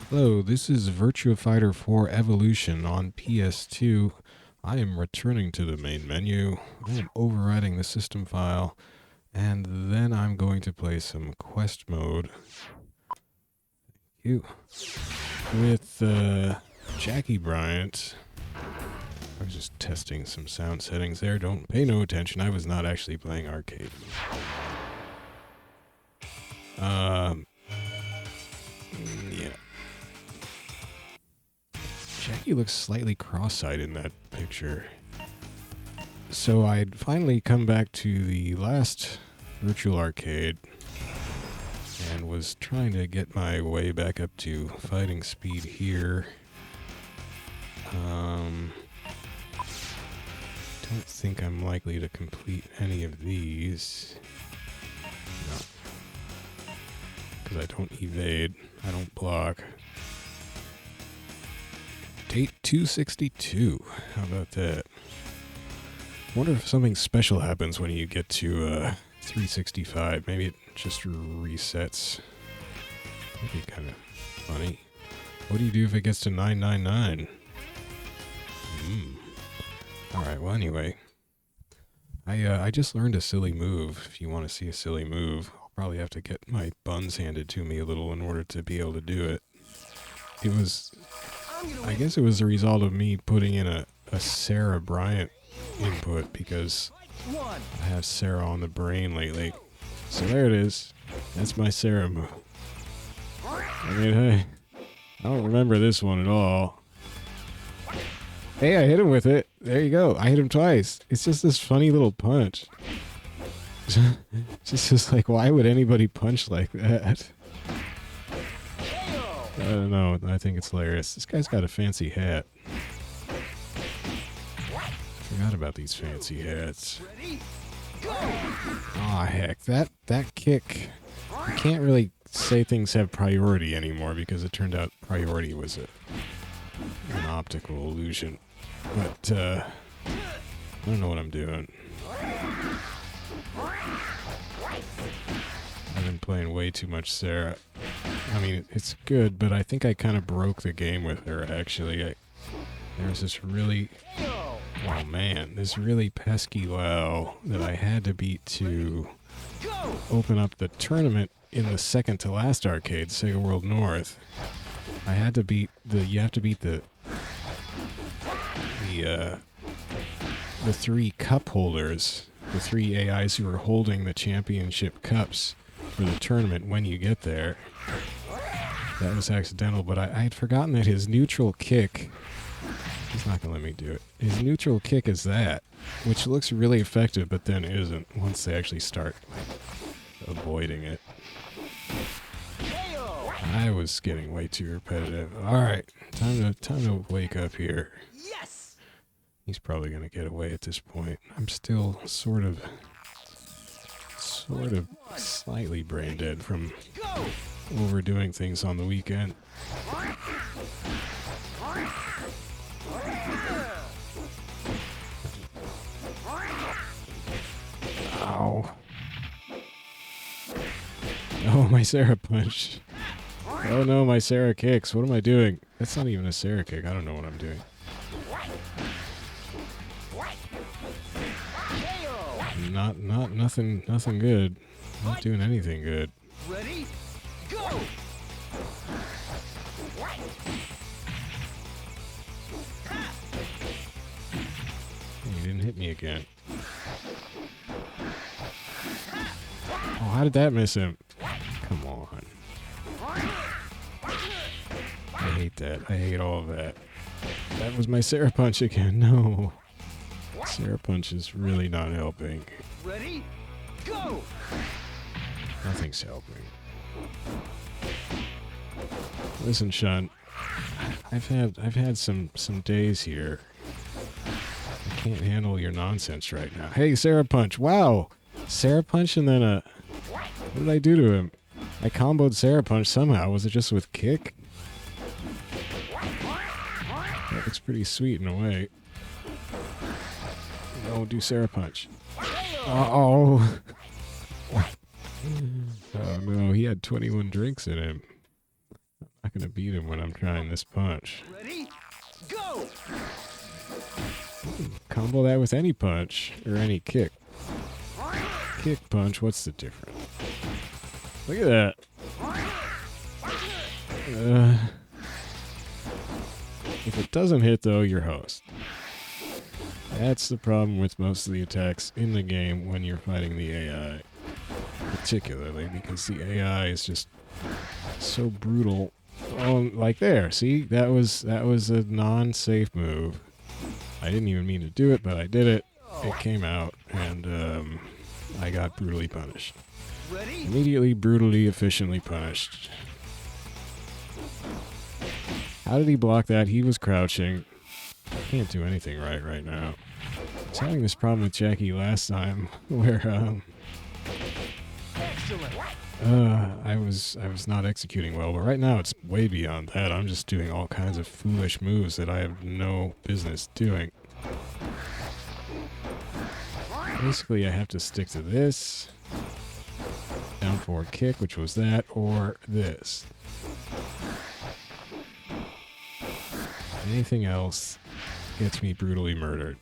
Hello, this is Virtua Fighter 4 Evolution on PS2. I am returning to the main menu. I am overriding the system file, and then I'm going to play some quest mode. You with Jacky Bryant. I was just testing some sound settings there. Don't pay no attention. I was not actually playing arcade. Yeah. Jacky looks slightly cross-eyed in that picture. So I'd finally come back to the last virtual arcade and was trying to get my way back up to fighting speed here. Don't think I'm likely to complete any of these. No. Because I don't evade. I don't block. Date 262. How about that? Wonder if something special happens when you get to 365. Maybe it just resets. That'd be kind of funny. What do you do if it gets to 999? Alright, well anyway. I just learned a silly move. If you want to see a silly move, I'll probably have to get my buns handed to me a little in order to be able to do it. It was... I guess it was the result of me putting in a Sarah Bryant input because I have Sarah on the brain lately. So there it is. That's my Sarah move. I mean, hey, I don't remember this one at all. Hey, I hit him with it. There you go. I hit him twice. It's just this funny little punch. just like, why would anybody punch like that? I don't know. I think it's hilarious. This guy's got a fancy hat. Forgot about these fancy hats. Aw, heck. That kick... I can't really say things have priority anymore because it turned out priority was an optical illusion. But, I don't know what I'm doing. I've been playing way too much Sarah. I mean, it's good, but I think I kind of broke the game with her, actually. There's this really... Oh, man. This really pesky WoW that I had to beat to open up the tournament in the second to last arcade, Sega World North. I had to beat the... You have to beat the three cup holders, the three AIs who are holding the championship cups for the tournament when you get there. That was accidental, but I had forgotten that his neutral kick... He's not going to let me do it. His neutral kick is that, which looks really effective, but then isn't once they actually start avoiding it. I was getting way too repetitive. Alright, time to wake up here. Yes! He's probably going to get away at this point. I'm still sort of slightly brain dead from overdoing things on the weekend. Ow. Oh, my Sarah punch. Oh no, my Sarah kicks. What am I doing? That's not even a Sarah kick. I don't know what I'm doing. Nothing good. Not doing anything good. Ready? Go! You didn't hit me again. Oh, how did that miss him? Come on. I hate that. I hate all of that. That was my Sarah punch again. No. Sarah punch is really not helping. Ready? Go! Nothing's helping. Listen, Shun. I've had some days here. I can't handle your nonsense right now. Hey, Sarah punch. Wow. Sarah punch and then what did I do to him? I comboed Sarah punch somehow. Was it just with kick? That looks pretty sweet in a way. No, do Sarah punch. Uh-oh. Oh no, he had 21 drinks in him. I not gonna beat him when I'm trying this punch. Ready? Go! Combo that with any punch or any kick. Kick, punch, what's the difference? Look at that. If it doesn't hit, though, you're host. That's the problem with most of the attacks in the game when you're fighting the AI. Particularly because the AI is just so brutal. Oh, like there, see? That was a non-safe move. I didn't even mean to do it, but I did it. It came out, and I got brutally punished. Ready? Immediately, brutally, efficiently punished. How did he block that? He was crouching. Can't do anything right now. I was having this problem with Jacky last time, where Excellent. I was not executing well, but right now it's way beyond that. I'm just doing all kinds of foolish moves that I have no business doing. Basically, I have to stick to this. Down forward kick, which was that, or this. Anything else gets me brutally murdered.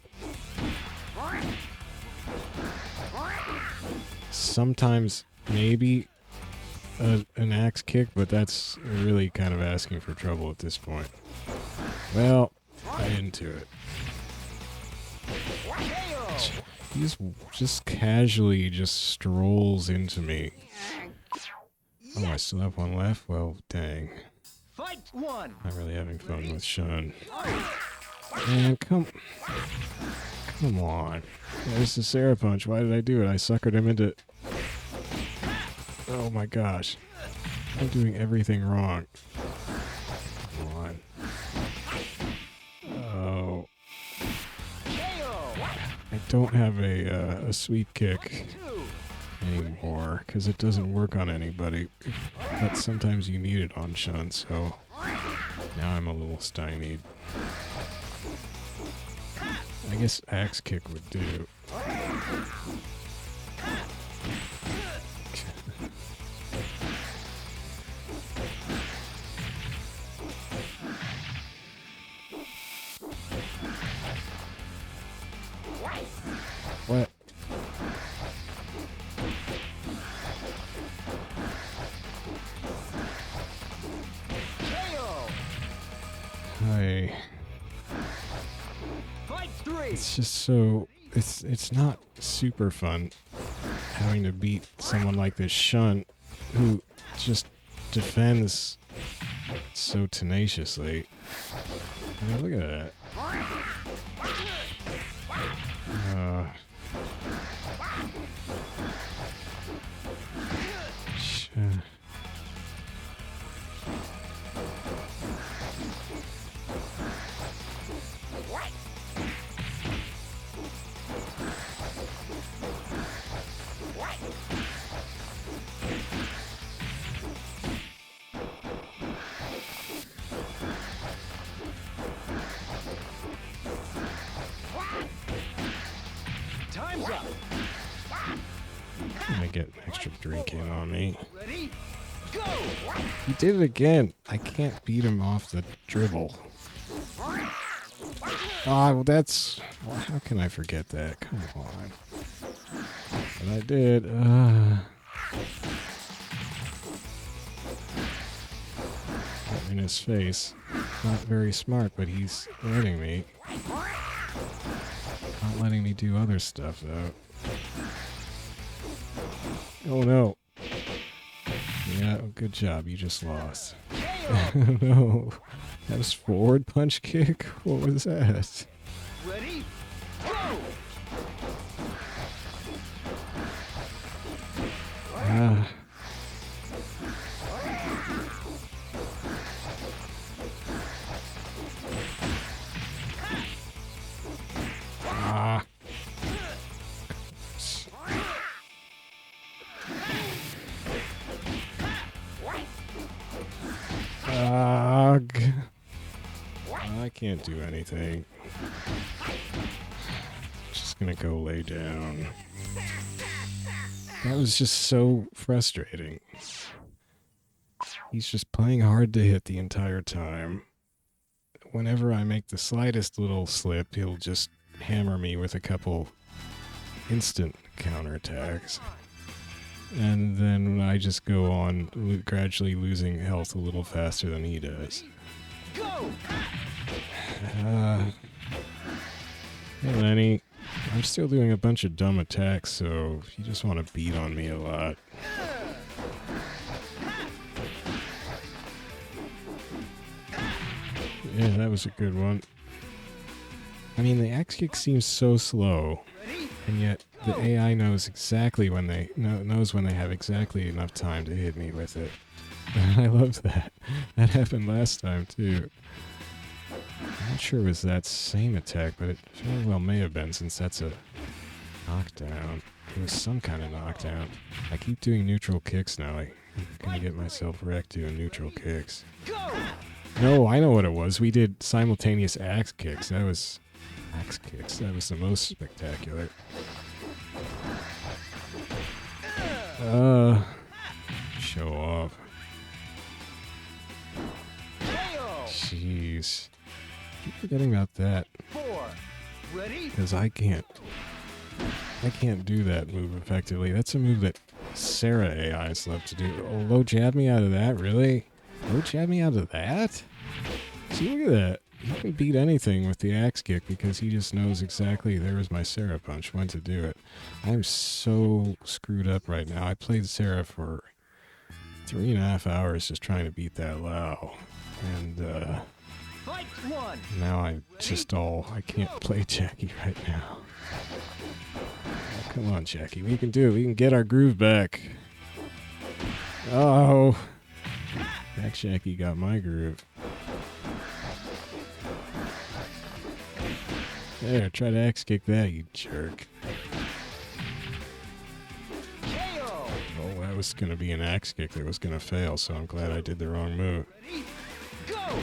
Sometimes, maybe an axe kick, but that's really kind of asking for trouble at this point. Well, I didn't do it. He just casually just strolls into me. Oh, I still have one left? Well, dang. Fight one. Not really having fun with Shun. Man, come on. There's the Sarah punch. Why did I do it? I suckered him into... Oh my gosh. I'm doing everything wrong. Come on. Oh. I don't have a sweep kick anymore, because it doesn't work on anybody. But sometimes you need it on Shun, so now I'm a little stymied. I guess axe kick would do. What? Hi. Fight three. It's just so... It's not super fun having to beat someone like this Shun who just defends so tenaciously. I mean, look at that. Time's up. I'm gonna get an extra drink in on me. Ready? Go! He did it again. I can't beat him off the dribble. Ah, well that's... Well, how can I forget that? Come on. But I did. Got in his face. Not very smart, but he's letting me. Not letting me do other stuff, though. Oh, no. Yeah, good job. You just lost. No. That was forward punch kick? What was that? Ready? Go! Ah. Ah. Ugh. I can't do anything. Just gonna go lay down. That was just so frustrating. He's just playing hard to hit the entire time. Whenever I make the slightest little slip, he'll just hammer me with a couple instant counterattacks. And then I just go on gradually losing health a little faster than he does. Go! Hey Lenny, I'm still doing a bunch of dumb attacks, so if you just want to beat on me a lot. Yeah, that was a good one. I mean, the X kick seems so slow, and yet the AI knows exactly when they knows when they have exactly enough time to hit me with it. I love that. That happened last time too. I'm not sure it was that same attack, but it very well may have been, since that's a knockdown. It was some kind of knockdown. I keep doing neutral kicks now. I'm gonna get myself wrecked doing neutral kicks. No, I know what it was. We did simultaneous axe kicks. That was the most spectacular. Show off. Jeez. Keep forgetting about that. 4. Ready? Because I can't do that move effectively. That's a move that Sarah AIs love to do. Oh, low jab me out of that? Really? Low jab me out of that? See, look at that. He can beat anything with the axe kick because he just knows exactly, there was my Sarah punch, when to do it. I'm so screwed up right now. I played Sarah for 3.5 hours just trying to beat that Lao. And, Fight 1. now I can't play Jacky right now. Oh, come on, Jacky. We can do it. We can get our groove back. Oh. That Jacky got my groove. There, try to X kick that, you jerk. KO. Oh, that was going to be an axe kick that was going to fail, so I'm glad I did the wrong move. Ready? Go!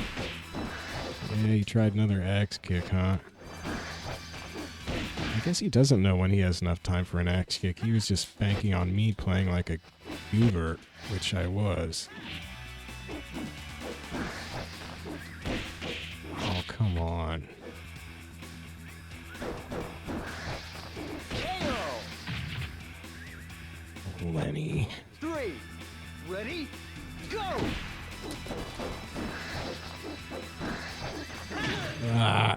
Yeah, he tried another axe kick, huh? I guess he doesn't know when he has enough time for an axe kick. He was just banking on me playing like a goober, which I was. Oh, come on. KO. Lenny. 3. Ready? Go! Ah.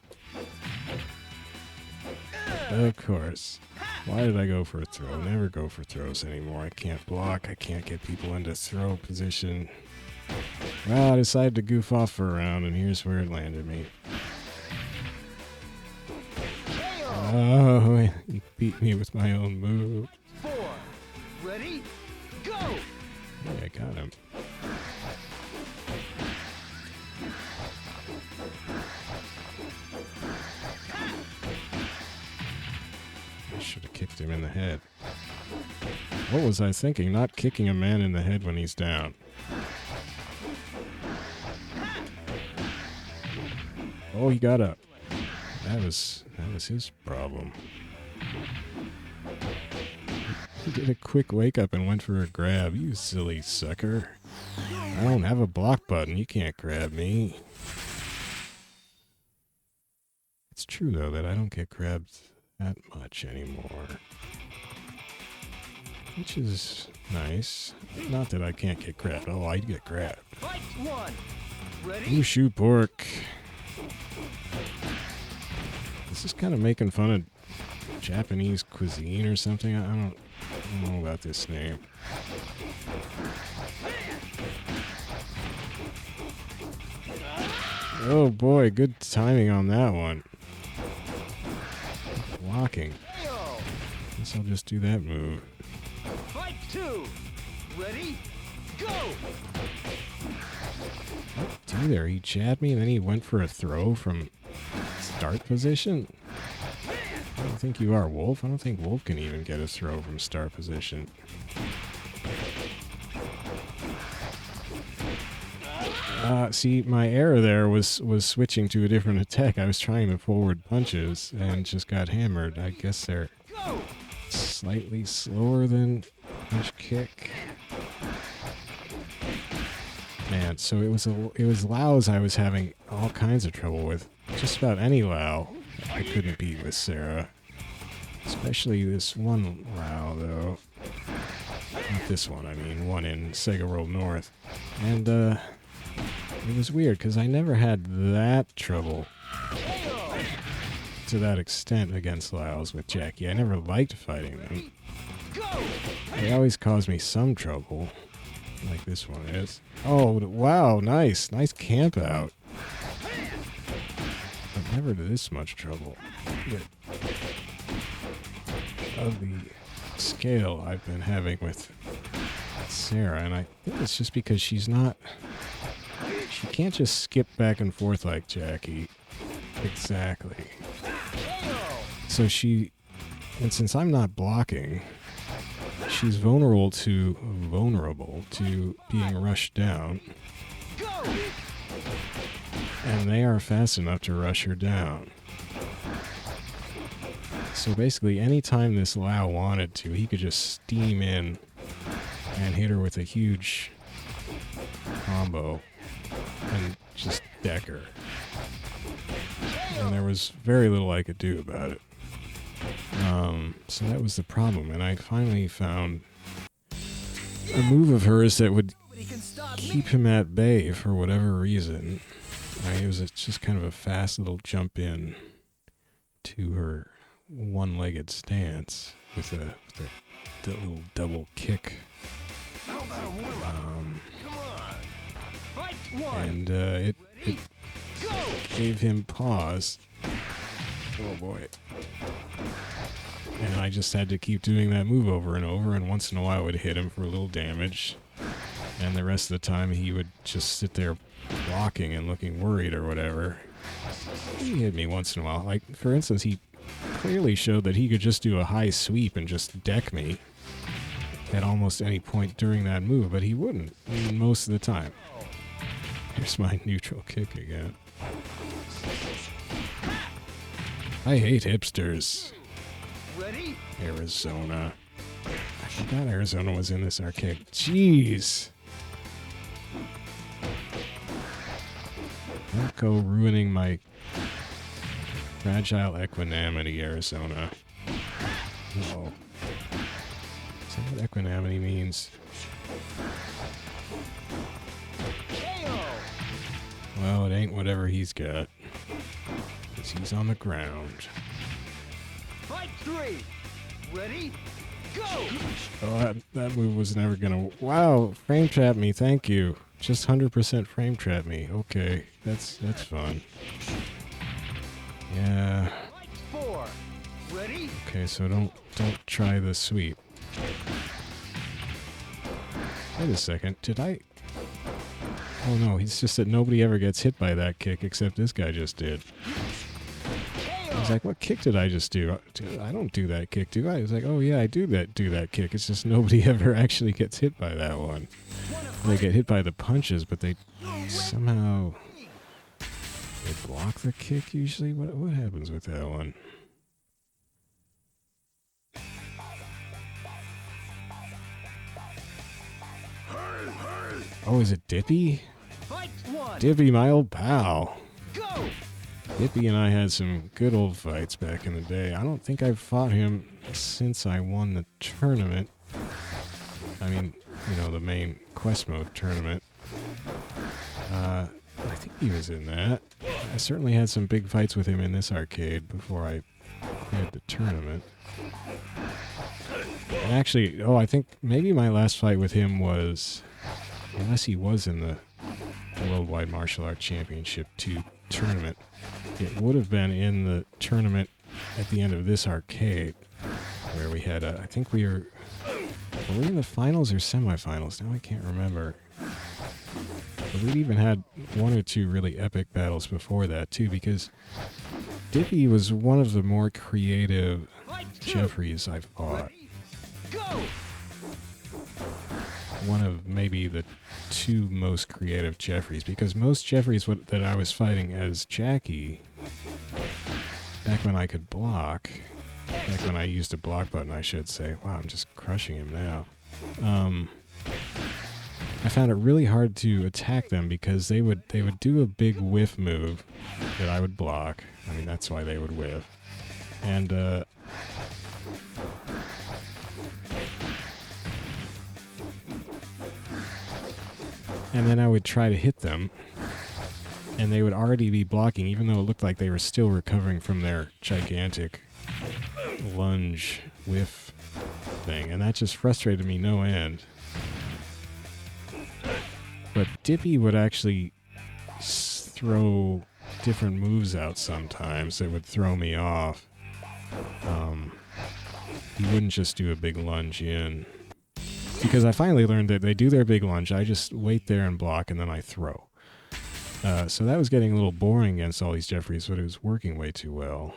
Of course. Why did I go for a throw? Never go for throws anymore. I can't block. I can't get people into throw position. Well, I decided to goof off for a round, and here's where it landed me. Oh, he beat me with my own move. 4. Ready? Go! Yeah, I got him. I should have kicked him in the head. What was I thinking? Not kicking a man in the head when he's down. Oh, he got up. That was his problem. He did a quick wake up and went for a grab. You silly sucker. I don't have a block button. You can't grab me. It's true, though, that I don't get grabbed that much anymore. Which is nice. Not that I can't get grabbed. Oh, I get grabbed. Fight 1. Ready? You shoot pork. This is kind of making fun of Japanese cuisine or something. I don't know about this name. Oh boy, good timing on that one. Blocking. KO. Guess I'll just do that move. Fight 2. Ready? Go! What did he do there? He jabbed me and then he went for a throw from start position? I don't think you are, Wolf. I don't think Wolf can even get a throw from start position. See, my error there was switching to a different attack. I was trying the forward punches and just got hammered. I guess they're slightly slower than punch kick. man, so it was Laos I was having all kinds of trouble with. Just about any Lao I couldn't beat with Sarah. Especially this one Lao, though. Not this one, I mean, one in Sega World North. And, it was weird, because I never had that trouble to that extent against Laos with Jacky. I never liked fighting them. They always caused me some trouble, like this one is. Oh, wow, nice. Nice camp out. But never this much trouble. Of the scale I've been having with Sarah, and I think it's just because she can't just skip back and forth like Jacky. Exactly. So and since I'm not blocking, she's vulnerable to being rushed down. And they are fast enough to rush her down. So basically, anytime this Lao wanted to, he could just steam in and hit her with a huge combo and just deck her. And there was very little I could do about it. So that was the problem, and I finally found a move of hers that would keep him at bay for whatever reason. It was just kind of a fast little jump in to her one-legged stance with a little double kick. And it gave him pause. Oh boy. And I just had to keep doing that move over and over, and once in a while it would hit him for a little damage. And the rest of the time he would just sit there blocking and looking worried or whatever. He hit me once in a while. Like, for instance, he clearly showed that he could just do a high sweep and just deck me at almost any point during that move, but he wouldn't most of the time. Here's my neutral kick again. I hate hipsters. Ready? Arizona. I forgot Arizona was in this arcade. Jeez. Don't go ruining my fragile equanimity, Arizona. No. Is that what equanimity means? Well, it ain't whatever he's got. 'Cause he's on the ground. Fight 3. Ready? Go! Oh, that move was never gonna... Wow, frame trap me, thank you. Just 100% frame trap me. Okay, that's fun. Yeah. Fight 4. Ready? Okay, so don't try the sweep. Wait a second, did I... Oh no, it's just that nobody ever gets hit by that kick except this guy just did. I was like, what kick did I just do? I don't do that kick, do I? I was like, oh yeah, I do that kick. It's just nobody ever actually gets hit by that one. They get hit by the punches, but they somehow... They block the kick usually? What happens with that one? Oh, is it Dippy? Dippy, my old pal. Go! Dippy and I had some good old fights back in the day. I don't think I've fought him since I won the tournament. I mean, you know, the main quest mode tournament. I think he was in that. I certainly had some big fights with him in this arcade before I cleared the tournament. And actually, I think maybe my last fight with him was... Unless he was in the Worldwide Martial Arts Championship 2 tournament. It would have been in the tournament at the end of this arcade, where we had I think were we in the finals or semifinals? Now I can't remember. But we'd even had one or two really epic battles before that, too, because Dippy was one of the more creative Jeffries I've fought. One of maybe the two most creative Jeffries, because most Jeffries that I was fighting as Jacky, back when I could block, back when I used a block button, I should say. Wow, I'm just crushing him now. I found it really hard to attack them because they would do a big whiff move that I would block. I mean, that's why they would whiff. And then I would try to hit them, and they would already be blocking, even though it looked like they were still recovering from their gigantic lunge whiff thing, and that just frustrated me no end. But Dippy would actually throw different moves out sometimes that would throw me off. He wouldn't just do a big lunge in. Because I finally learned that they do their big lunge, I just wait there and block, and then I throw. So that was getting a little boring against all these Jeffries, but it was working way too well.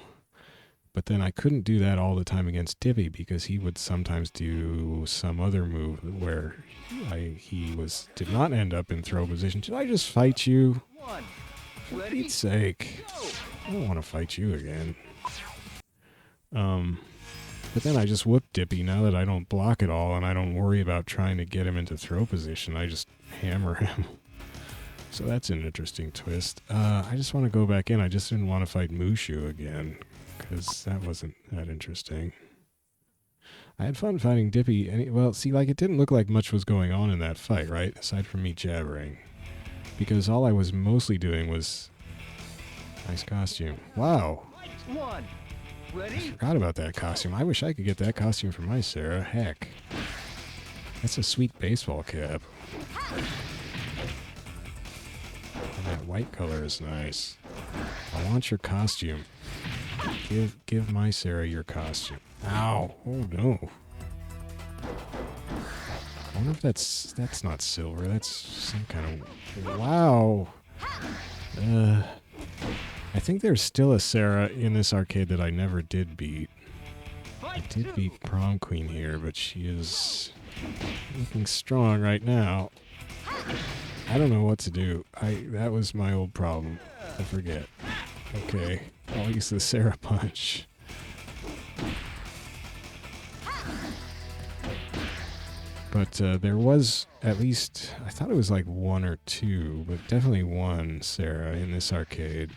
But then I couldn't do that all the time against Dippy because he would sometimes do some other move where he did not end up in throw position. Should I just fight you? For Pete's sake. I don't want to fight you again. But then I just whoop Dippy now that I don't block at all and I don't worry about trying to get him into throw position. I just hammer him. So that's an interesting twist. I just want to go back in. I just didn't want to fight Mushu again because that wasn't that interesting. I had fun fighting Dippy. Well, see, like, it didn't look like much was going on in that fight, right? Aside from me jabbering. Because all I was mostly doing was... Nice costume. Wow. I forgot about that costume. I wish I could get that costume for my Sarah. Heck. That's a sweet baseball cap. And that white color is nice. I want your costume. Give my Sarah your costume. Ow. Oh no. I wonder if that's not silver. That's some kind of... Wow. I think there's still a Sarah in this arcade that I never did beat. I did beat Prom Queen here, but she is looking strong right now. I don't know what to do. That was my old problem. I forget. Okay, I'll use the Sarah punch. But there was at least, I thought it was like one or two, but definitely one Sarah in this arcade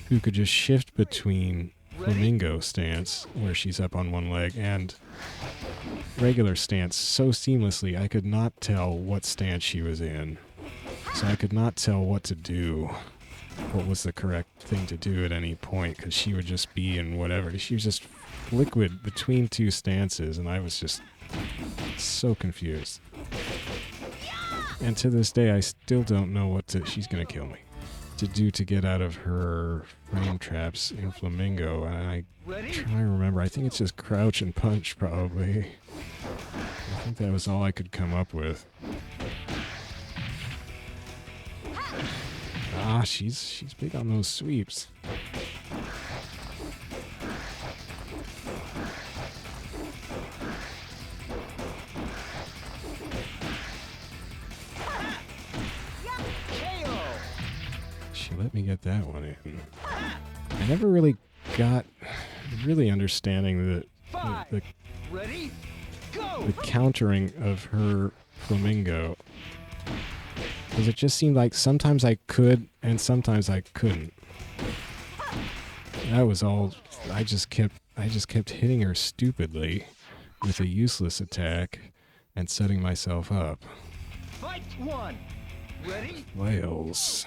who could just shift between flamingo stance, where she's up on one leg, and regular stance so seamlessly I could not tell what stance she was in. So I could not tell what to do, what was the correct thing to do at any point, because she would just be in whatever. She was just liquid between two stances, and I was just so confused. And to this day, I still don't know what to... She's gonna kill me. To do to get out of her frame traps in Flamingo. And I try to remember. I think it's just crouch and punch, probably. I think that was all I could come up with. Ah, she's big on those sweeps. She let me get that one in. I never really got understanding the countering of her Flamingo. Because it just seemed like sometimes I could and sometimes I couldn't. That was all. I just kept hitting her stupidly with a useless attack and setting myself up. Fight one. Ready? Wales.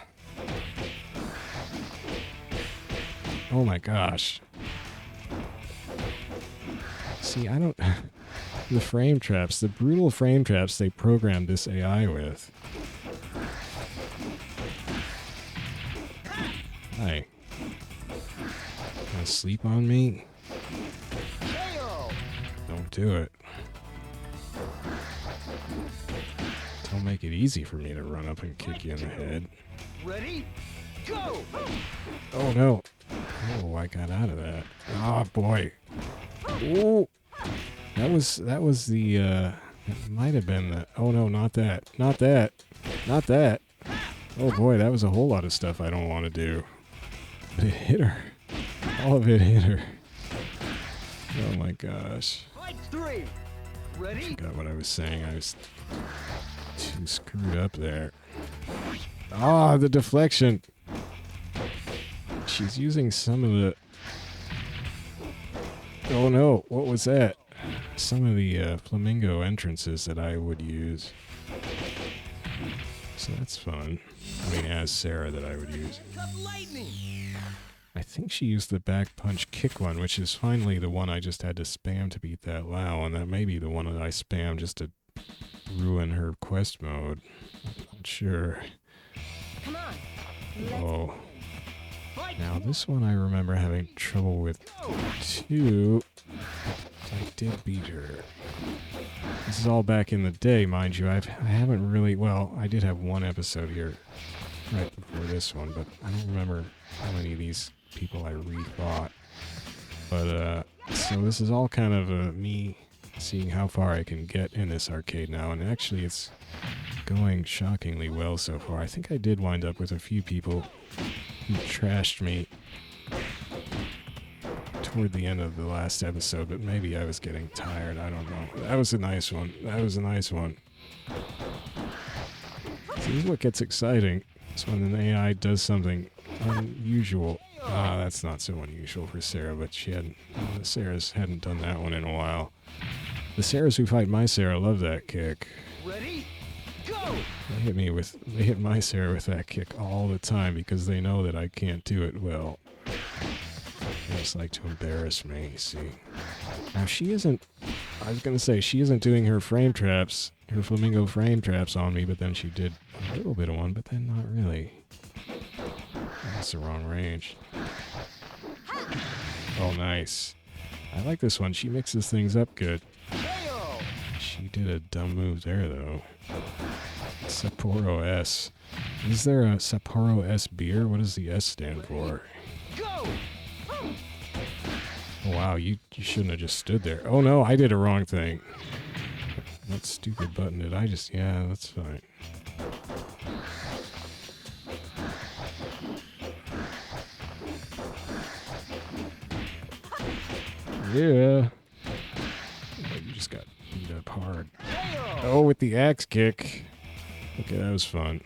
Oh my gosh. See, I don't... The frame traps, the brutal frame traps they programmed this AI with. Hi. Gonna sleep on me? Don't do it. Don't make it easy for me to run up and kick you in the head. Ready? Go! Oh no. Oh, I got out of that. Oh boy. Oh. That was the it might have been the... Oh no, not that. Not that. Not that. Oh boy, that was a whole lot of stuff I don't want to do. But it hit her. All of it hit her. Oh my gosh. Fight three. Ready? Forgot what I was saying. I was too screwed up there. Ah, the deflection. She's using some of the... Oh no, what was that? Some of the flamingo entrances that I would use. So that's fun. I mean, as Sarah that I would use. Lightning. I think she used the back punch kick one, which is finally the one I just had to spam to beat that Lao, and that may be the one that I spam just to ruin her quest mode. I'm not sure. Come on. Oh. Now this one I remember having trouble with too. I did beat her. This is all back in the day, mind you. I haven't really... Well, I did have one episode here right before this one, but I don't remember how many of these people I re-fought. But, so this is all kind of me seeing how far I can get in this arcade now, and actually it's going shockingly well so far. I think I did wind up with a few people who trashed me toward the end of the last episode, but maybe I was getting tired. I don't know. That was a nice one. That was a nice one. So this is what gets exciting. It's when an AI does something unusual. That's not so unusual for Sarah, but Sarah's hadn't done that one in a while. The Sarahs who fight my Sarah love that kick. Ready? Go! They hit my Sarah with that kick all the time because they know that I can't do it well. They just like to embarrass me, see. Now I was going to say, she isn't doing her frame traps, her flamingo frame traps on me, but then she did a little bit of one, but then not really. That's the wrong range. Oh, nice. I like this one. She mixes things up good. She did a dumb move there, though. Sapporo S. Is there a Sapporo S beer? What does the S stand for? Go! Oh, wow, you shouldn't have just stood there. Oh no, I did a wrong thing. What stupid button did I just... Yeah, that's fine. Yeah. Oh, you just got beat up hard. Oh, with the axe kick. Okay, that was fun.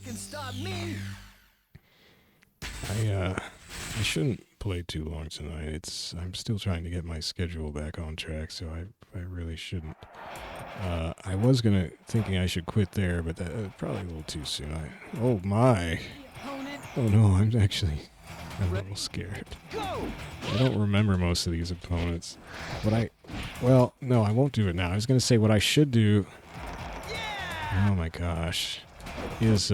Can stop me. I shouldn't play too long tonight. I'm still trying to get my schedule back on track, so I really shouldn't. I was thinking I should quit there, but that probably a little too soon. Oh my! Oh no, I'm a little scared. I don't remember most of these opponents. Well, no, I won't do it now. I was gonna say what I should do. Oh my gosh, is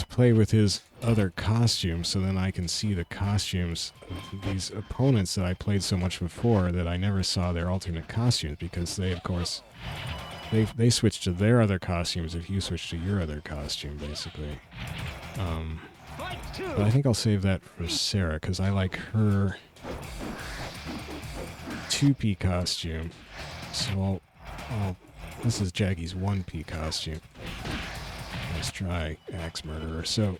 play with his other costumes, so then I can see the costumes of these opponents that I played so much before that I never saw their alternate costumes, because they, of course, they switch to their other costumes if you switch to your other costume, basically. But I think I'll save that for Sarah, because I like her 2P costume. So this is Jacky's 1P costume. Let's try Axe Murderer. So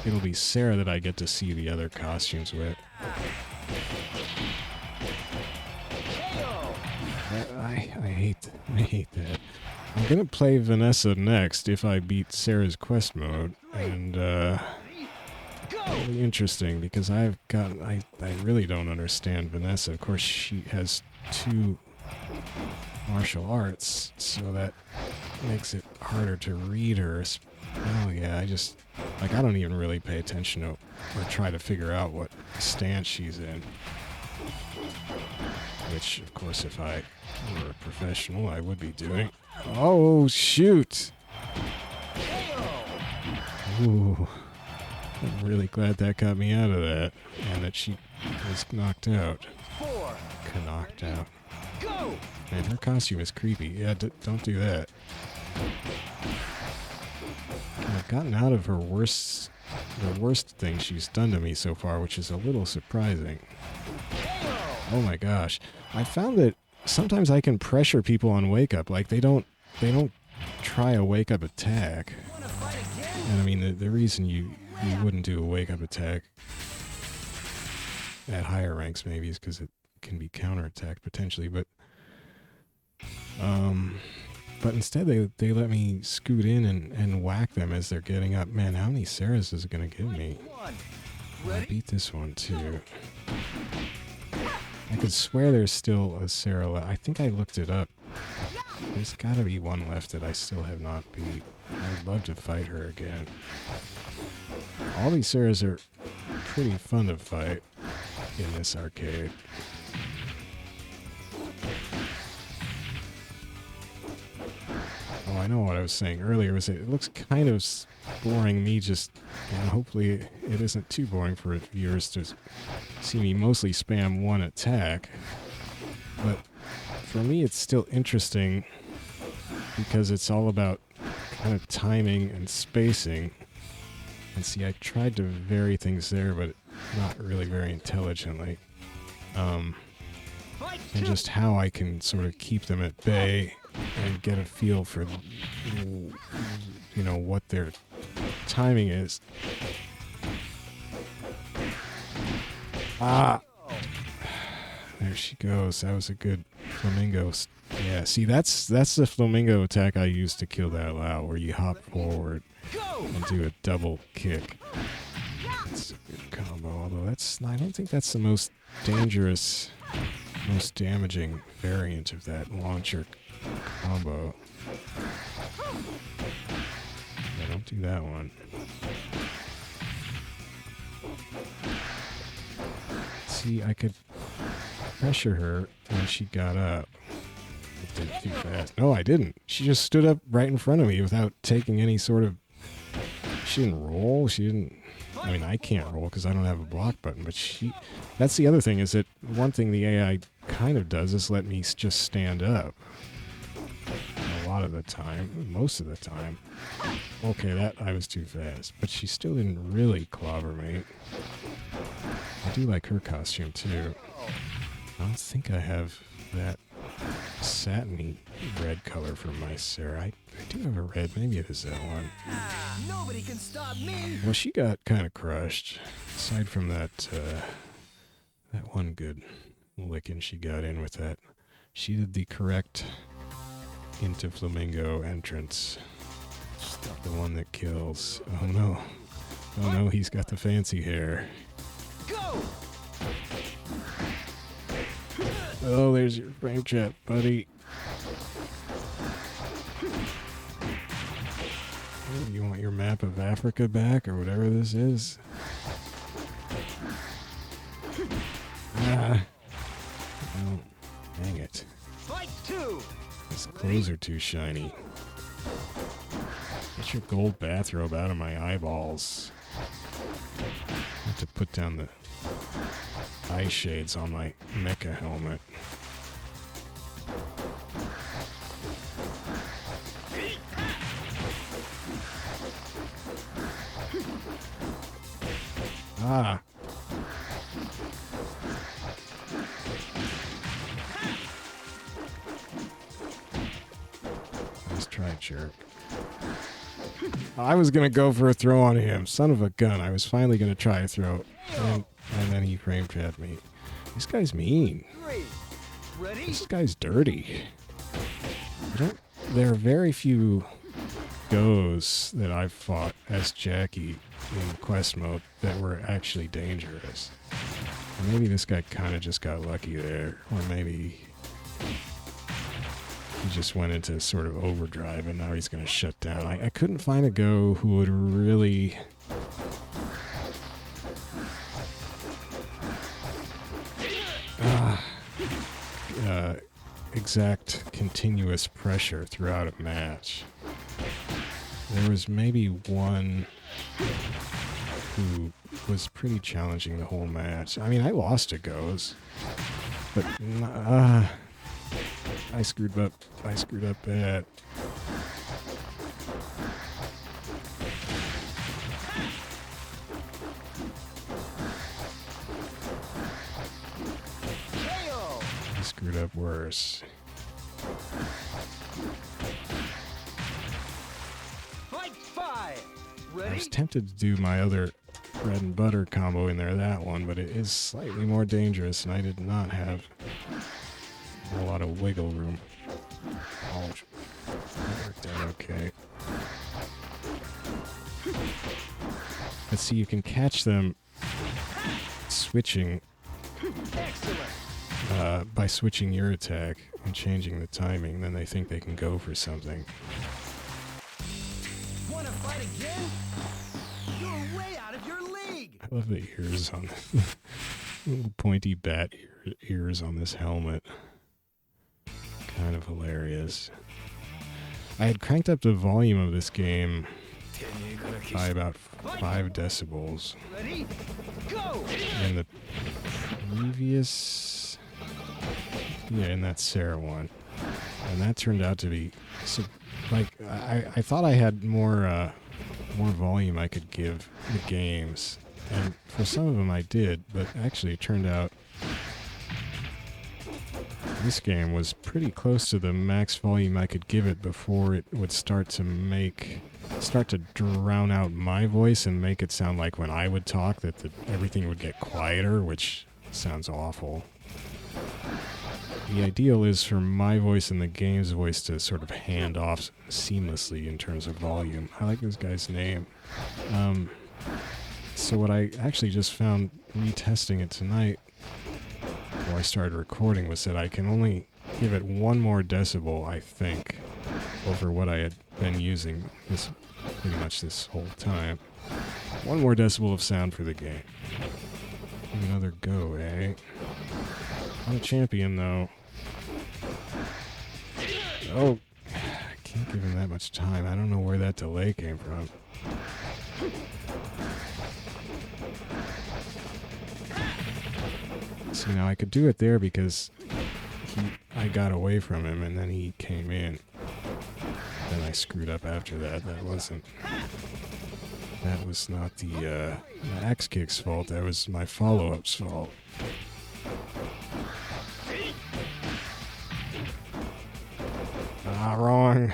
it'll be Sarah that I get to see the other costumes with. I hate that. I'm gonna play Vanessa next if I beat Sarah's quest mode, and really interesting because I really don't understand Vanessa. Of course, she has 2 martial arts, so that makes it harder to read her. Oh yeah, I don't even really pay attention to or try to figure out what stance she's in. Which, of course, if I were a professional, I would be doing. Oh, shoot! Ooh. I'm really glad that got me out of that, and that she was knocked out. Knocked out. Man, her costume is creepy. Yeah, don't do that. I've gotten out of the worst thing she's done to me so far, which is a little surprising. Oh my gosh. I found that sometimes I can pressure people on wake up. Like they don't try a wake-up attack. Wanna fight again? And I mean, the reason you wouldn't do a wake-up attack at higher ranks maybe is because it can be counterattacked potentially, but instead they let me scoot in and whack them as they're getting up. Man, how many Sarahs is it going to give me? One. I Ready? beat this one too. I could swear there's still a Sarah left. I think I looked it up. There's gotta be one left that I still have not beat. I'd love to fight her again. All these Sarahs are pretty fun to fight in this arcade. Oh, I know what I was saying earlier was it looks kind of boring me just, and hopefully it isn't too boring for viewers to see me mostly spam one attack. But for me it's still interesting because it's all about kind of timing and spacing. And see, I tried to vary things there, but not really very intelligently. Fight And two. just how I can sort of keep them at bay and get a feel for, you know, what their timing is. Ah! There she goes. That was a good flamingo. Yeah, see, that's the flamingo attack I used to kill that Lao, where you hop forward Go. and do a double kick. That's a good combo, although I don't think that's the most dangerous, most damaging variant of that launcher combo. Yeah, don't do that one. See, I could pressure her when she got up. It did too fast. No, I didn't. She just stood up right in front of me without taking any sort of... She didn't roll. She didn't... I mean, I can't roll because I don't have a block button, but she... That's the other thing, is that one thing the AI kind of does is let me just stand up. A lot of the time. Most of the time. Okay, that I was too fast. But she still didn't really clobber me. I do like her costume, too. I don't think I have that satiny red color for my Sarah. I do have a red. Maybe it is that one. Nobody can stop me. Well, she got kind of crushed. Aside from that, that one good licking she got in with that. She did the correct into Flamingo entrance. The one that kills. Oh no. Oh no, he's got the fancy hair. Go. Oh, there's your frame trap, buddy. Oh, you want your map of Africa back, or whatever this is? Ah. Oh, dang it. Fight two. His clothes are too shiny. Get your gold bathrobe out of my eyeballs. I have to put down the eye shades on my mecha helmet. Ah. Nice try, jerk. I was gonna go for a throw on him. Son of a gun. I was finally gonna try a throw. And then he frame trapped me. This guy's mean. Three. Ready? This guy's dirty. There are very few goes that I've fought as Jacky in quest mode that were actually dangerous. And maybe this guy kind of just got lucky there. Or maybe he just went into sort of overdrive and now he's going to shut down. I couldn't find a go who would really... exact continuous pressure throughout a match. There was maybe one who was pretty challenging the whole match. I mean, I lost to goes, but I screwed up. I screwed up bad. KO. I screwed up worse. I was tempted to do my other bread and butter combo in there, that one, but it is slightly more dangerous, and I did not have a lot of wiggle room. Oh, that worked out okay. But see, you can catch them switching by switching your attack and changing the timing. Then they think they can go for something. Wanna fight again? You're way out of your league. I love the ears on little pointy bat ears on this helmet. Kind of hilarious. I had cranked up the volume of this game by about 5 decibels. Ready? Go! In the previous... Yeah, in that Sarah one. And that turned out to be... So, like, I thought I had more volume I could give the games. And for some of them I did, but actually it turned out this game was pretty close to the max volume I could give it before it would start to drown out my voice and make it sound like when I would talk that everything would get quieter, which sounds awful. The ideal is for my voice and the game's voice to sort of hand off seamlessly in terms of volume. I like this guy's name. So what I actually just found retesting it tonight before I started recording was that I can only give it 1 more decibel, I think, over what I had been using pretty much this whole time. 1 more decibel of sound for the game. Another go, eh? I'm a champion, though. Oh, I can't give him that much time. I don't know where that delay came from. See, now I could do it there because I got away from him and then he came in. Then I screwed up after that. That was not the axe kick's fault. That was my follow-up's fault. Ah, wrong.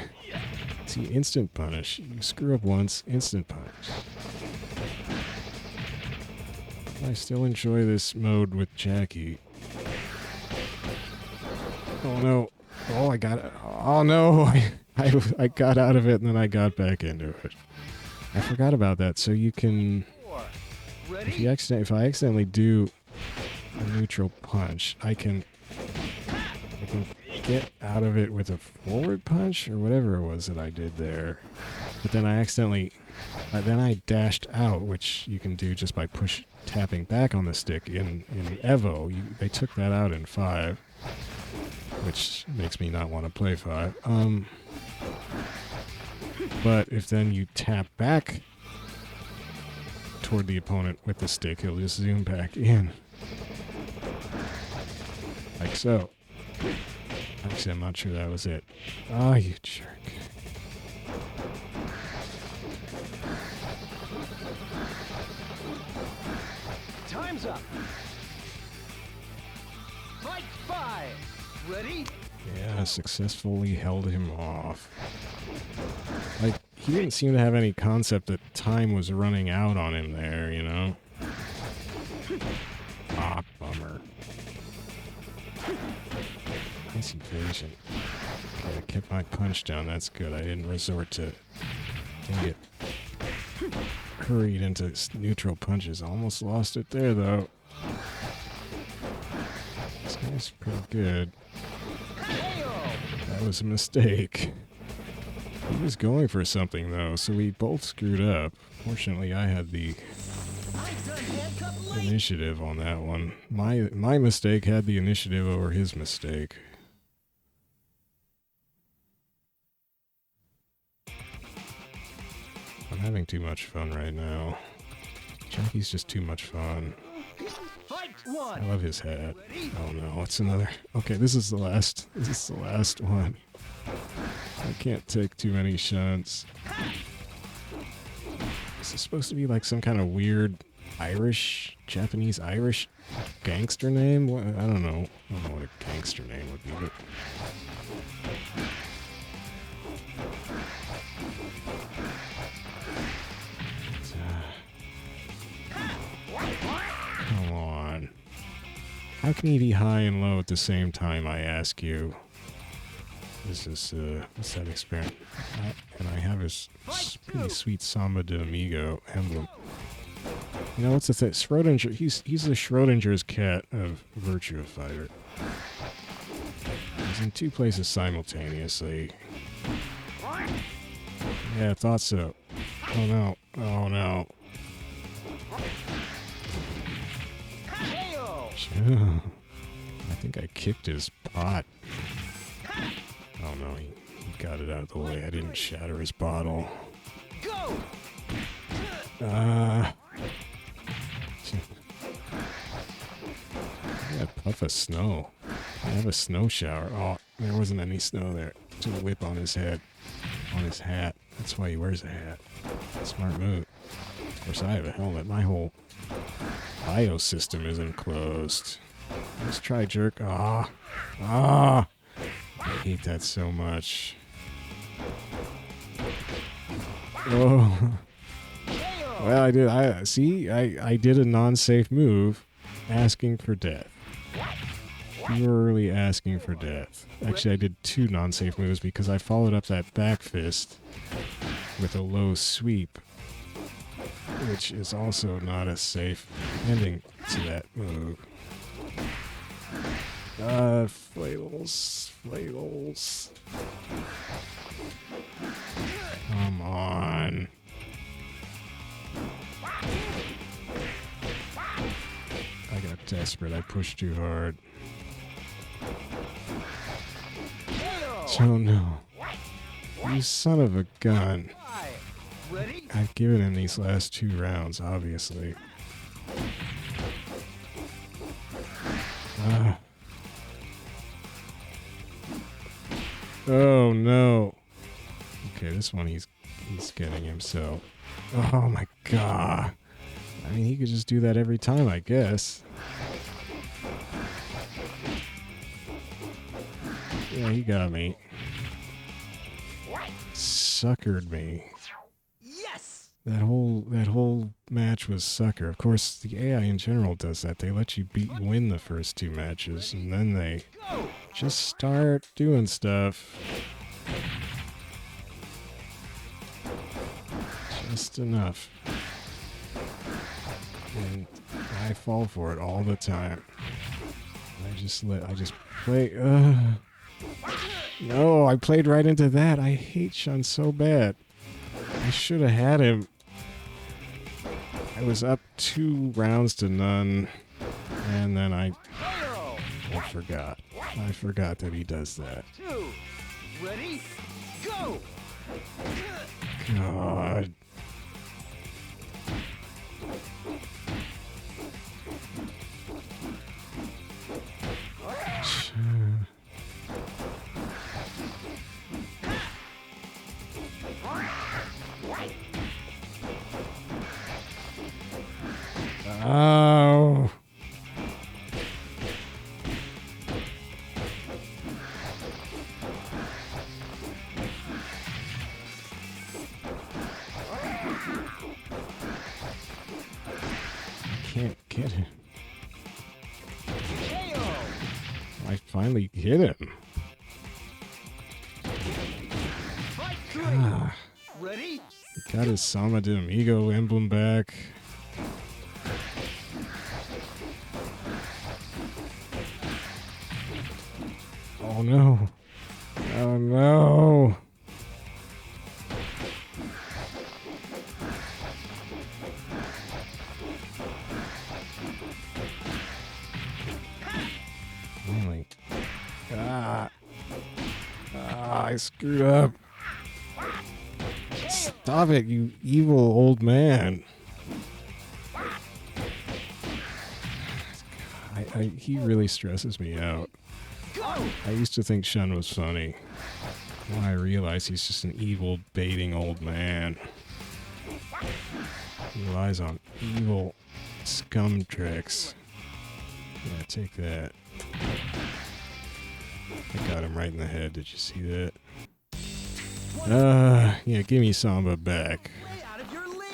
See, instant punish. You screw up once, instant punish. I still enjoy this mode with Jacky. Oh no. Oh, I got it. Oh no. I got out of it and then I got back into it. I forgot about that. So you can... If I accidentally do a neutral punch, I can get out of it with a forward punch or whatever it was that I did there. But then I accidentally... then I dashed out, which you can do just by tapping back on the stick. In Evo, they took that out in 5, which makes me not want to play 5. But if then you tap back toward the opponent with the stick, he'll just zoom back in. Like so. Actually, I'm not sure that was it. Oh, you jerk. Time's up. Fight 5. Ready? Yeah, successfully held him off. Like, he didn't seem to have any concept that time was running out on him there, you know? Ah, bummer. Nice evasion. Okay, I kept my punch down, that's good. I didn't resort to... Dang it. Hurried into neutral punches. Almost lost it there, though. This guy's pretty good. That was a mistake. He was going for something, though, so we both screwed up. Fortunately, I had the initiative on that one. My mistake had the initiative over his mistake. I'm having too much fun right now. Jacky's just too much fun. I love his hat. Oh no, it's another... Okay, this is the last one. I can't take too many shots. This is supposed to be like some kind of weird Japanese-Irish gangster name? What, I don't know. I don't know what a gangster name would be, but... How can he be high and low at the same time, I ask you? This is, what's that experiment? And I have his pretty sweet Samba de Amigo emblem. You know, what's the thing? Schrodinger, he's the Schrodinger's cat of Virtua Fighter. He's in two places simultaneously. Yeah, I thought so. Oh no. Oh no. I think I kicked his pot. Oh no, he got it out of the way. I didn't shatter his bottle. Yeah, puff of snow. I have a snow shower. Oh, there wasn't any snow there. To whip on his head. On his hat. That's why he wears a hat. Smart move. Of course, I have a helmet. My whole IO system is enclosed. Let's try jerk. Ah. Ah. I hate that so much. Oh. Well, I did. I did a non-safe move, asking for death. Purely asking for death. Actually, I did two non-safe moves because I followed up that back fist with a low sweep, which is also not a safe ending to that move. Flails. Come on. I got desperate. I pushed too hard. Oh no. You son of a gun. I've given him these last 2 rounds, obviously. Oh no. Okay, this one he's getting himself. Oh my god. I mean, he could just do that every time, I guess. Yeah, he got me. Suckered me. Yes. That whole match was sucker. Of course, the AI in general does that. They let you win the first 2 matches, and then they just start doing stuff. Just enough. And I fall for it all the time. I just play. No, I played right into that. I hate Shun so bad. I should have had him. I was up 2 rounds to none, and then I forgot. I forgot that he does that. 2, ready, go! God. Oh. I can't get him. I finally hit him. Ah. Ready? He got his Sama de Amigo emblem back. Oh no. Oh no. Really? I screwed up. Stop it, you evil old man. He really stresses me out. I used to think Shun was funny. Now I realize he's just an evil, baiting old man. He relies on evil scum tricks. Yeah, take that. I got him right in the head. Did you see that? Yeah, give me Samba back.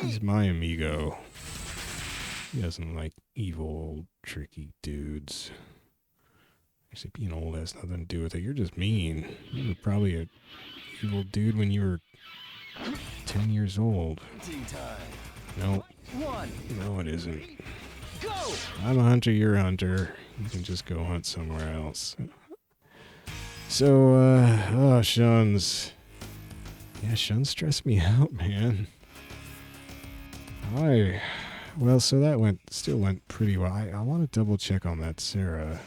He's my amigo. He doesn't like evil, old, tricky dudes. Actually, being old has nothing to do with it. You're just mean. You were probably a evil dude when you were 10 years old. Hunting time. No, One. no, it isn't. Go. I'm a hunter, you're a hunter. You can just go hunt somewhere else. So, oh, Shuns. Yeah, Shuns stressed me out, man. Well, so that still went pretty well. I want to double check on that Sarah.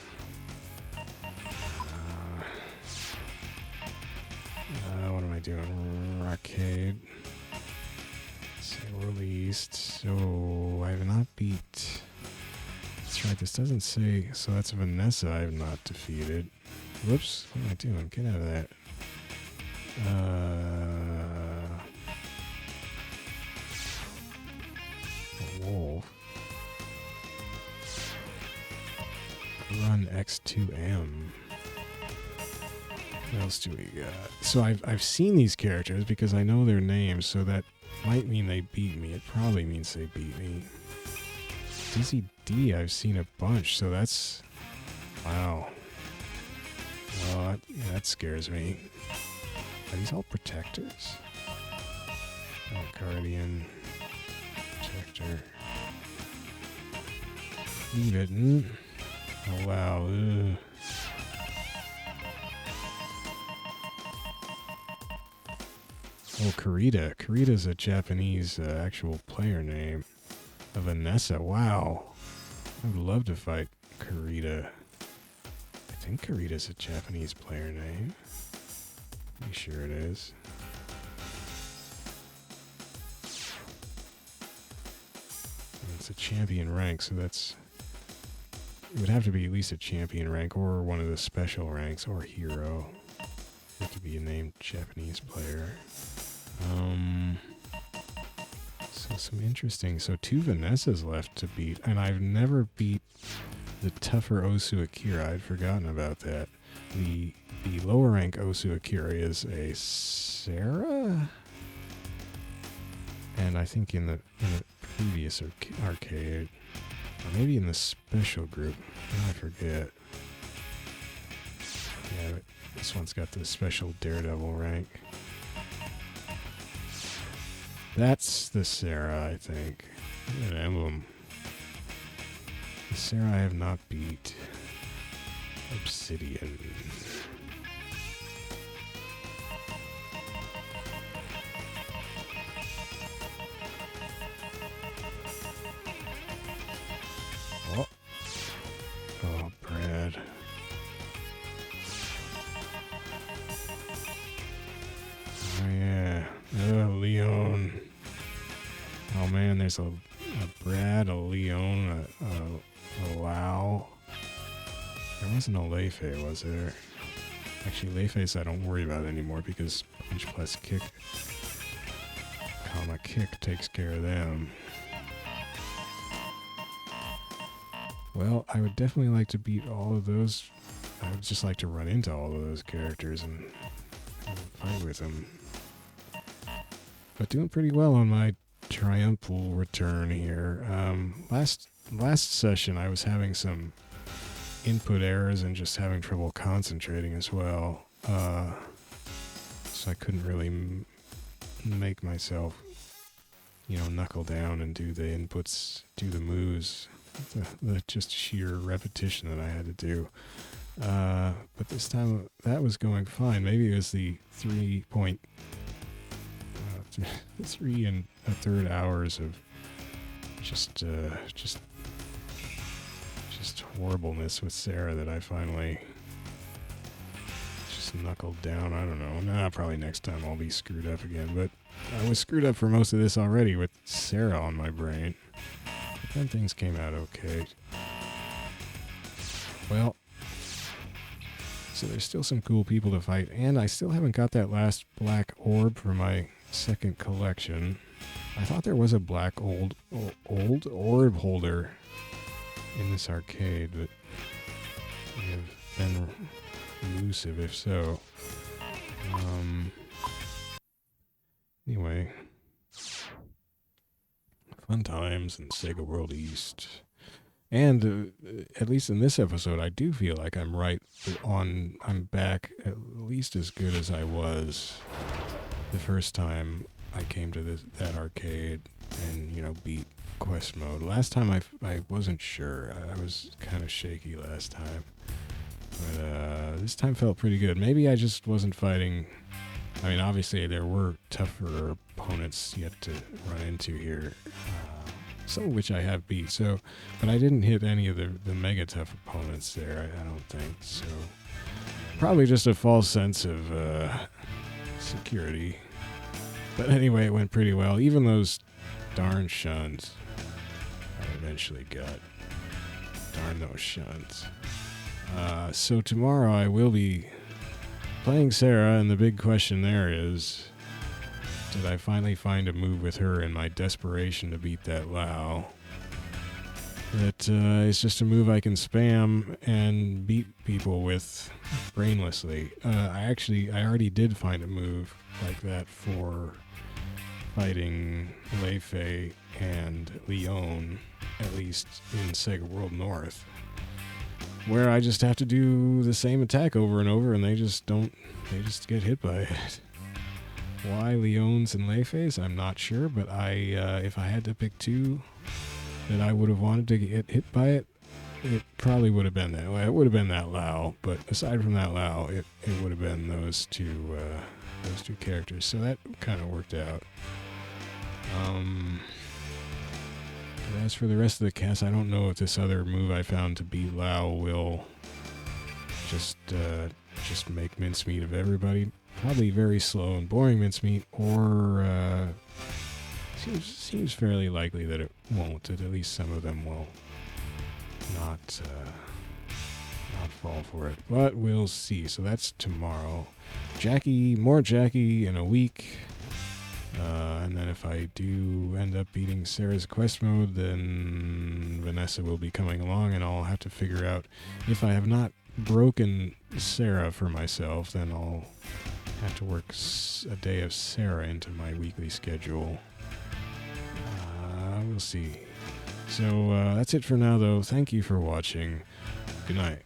What am I doing? Arcade. Say released. So I have not beat. That's right. This doesn't say. So that's Vanessa. I have not defeated. Whoops. What am I doing? Get out of that. A wolf. Run X2M. What else do we got? So I've seen these characters because I know their names, so that might mean they beat me. It probably means they beat me. Dizzy D, I've seen a bunch, so that's... Wow. Well, that scares me. Are these all protectors? Oh, Guardian. Protector. Leave it. Oh, wow. Ugh. Oh, Kurita. Kurita's a Japanese actual player name. Vanessa. Wow. I would love to fight Kurita. I think Kurita's a Japanese player name. Pretty sure it is. And it's a champion rank, so that's... It would have to be at least a champion rank or one of the special ranks or hero. It would have to be a named Japanese player. So some interesting. So 2 Vanessas left to beat, and I've never beat the tougher Osu Akira. I'd forgotten about that. The lower rank Osu Akira is a Sarah, and I think in the previous arcade, or maybe in the special group, I forget. Yeah, this one's got the special Daredevil rank. That's the Sarah, I think. An emblem. The Sarah I have not beat. Obsidian. Oh. Oh, Brad. Oh, yeah. Leon. Oh, man, there's a Brad, a Leon, a Lau. There wasn't a Leifei, was there? Actually, Leifeis I don't worry about anymore because punch plus kick, comma kick takes care of them. Well, I would definitely like to beat all of those. I would just like to run into all of those characters and fight with them. But doing pretty well on my triumphal return here. Last session I was having some input errors and just having trouble concentrating as well. So I couldn't really make myself, knuckle down and do the inputs, do the moves. The just sheer repetition that I had to do. But this time that was going fine. Maybe it was the 3 3 hours of just horribleness with Sarah that I finally just knuckled down. I don't know. Probably next time I'll be screwed up again. But I was screwed up for most of this already with Sarah on my brain. But then things came out okay. Well, so there's still some cool people to fight, and I still haven't got that last black orb for my second collection. I thought there was a black old orb holder in this arcade, but we have been elusive if so. Anyway, fun times in Sega World East. And at least in this episode, I do feel like I'm I'm back at least as good as I was the first time I came to that arcade and, beat quest mode. Last time I wasn't sure. I was kind of shaky last time. But this time felt pretty good. Maybe I just wasn't fighting. I mean, obviously there were tougher opponents yet to run into here, some of which I have beat. So, but I didn't hit any of the mega tough opponents there. I don't think so. Probably just a false sense of security. But anyway, it went pretty well. Even those darn shuns I eventually got. Darn those shuns. So tomorrow I will be playing Sarah, and the big question there is, did I finally find a move with her in my desperation to beat that Lao? That is just a move I can spam and beat people with brainlessly. I already did find a move like that for fighting Lei Fei and Leon, at least in Sega World North, where I just have to do the same attack over and over, and they just get hit by it. Why Leon's and Lei Fei's, I'm not sure, but if I had to pick two that I would have wanted to get hit by it probably would have been that. Well, it would have been that Lao, but aside from that Lao, it would have been those two characters. So that kind of worked out. As for the rest of the cast, I don't know if this other move I found to beat Lao will just make mincemeat of everybody. Probably very slow and boring mincemeat, or seems fairly likely that it won't. That at least some of them will not fall for it. But we'll see. So that's tomorrow. More Jacky in a week. And then if I do end up beating Sarah's quest mode, then Vanessa will be coming along, and I'll have to figure out if I have not broken Sarah for myself, then I'll have to work a day of Sarah into my weekly schedule. We'll see. So that's it for now, though. Thank you for watching. Good night.